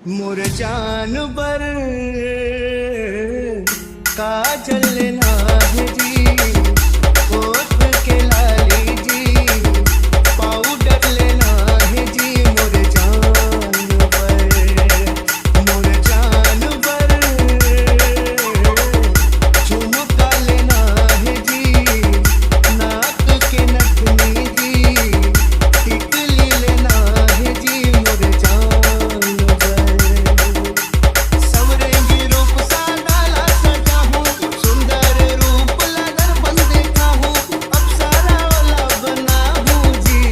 मोर जानवर काजल नाहे जी, होठ के लाली जी, पाउडर लेना है जी। मोर जानवर, मोर जानवर, झुमका लेना है जी, नाक के नथनी जी, टिकली लेना है जी। मोर जानवर सवरेंगी रूप सादा ला सजा हूँ, सुंदर रूप लगन बन देखा हूँ, अप्सरा वाला बना हूँ जी।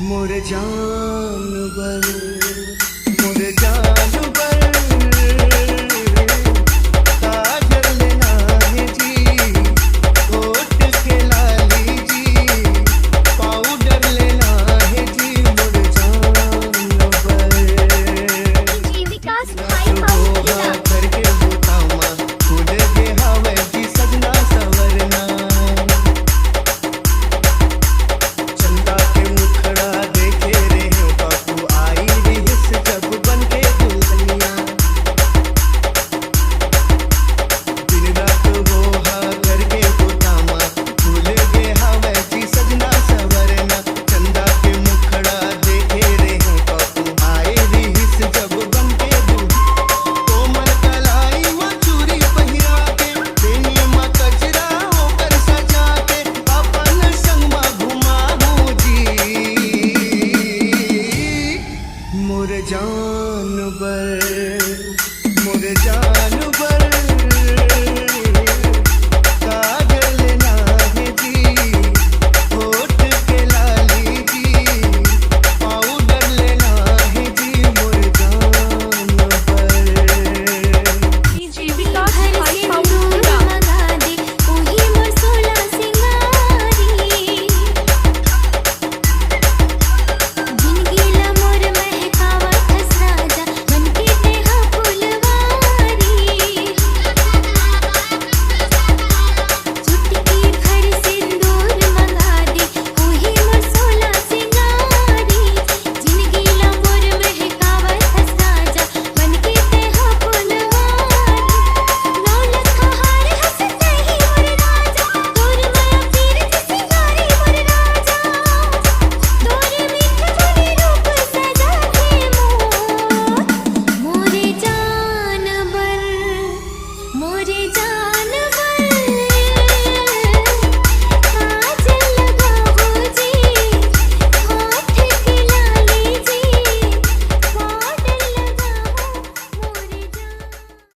मोर जानवर, मोर जानवर, काजल लेना है जी, होठ के लाली जी, पाउडर लेना है जी। मोर जानवर विकास भाई पाऊंगा करके बतावा, खुद के हवे जी सजना सवरना। चंदा के मुखड़ा देखे रे हो बापू, आई रिहिस जब बन के दुल्हनिया। दिन रात वो हा करके बतावा, खुद के हवे जी सजना सवरना। चंदा के मुखड़ा देखे रे हो बापू, आई रिहिस जब बन के दुल्हनिया। कोमल कलाई में चूड़ी पहिरा के, बेनी में कजरा होकर सजा के, अपन संग में घुमाऊं जी। मोर जानवर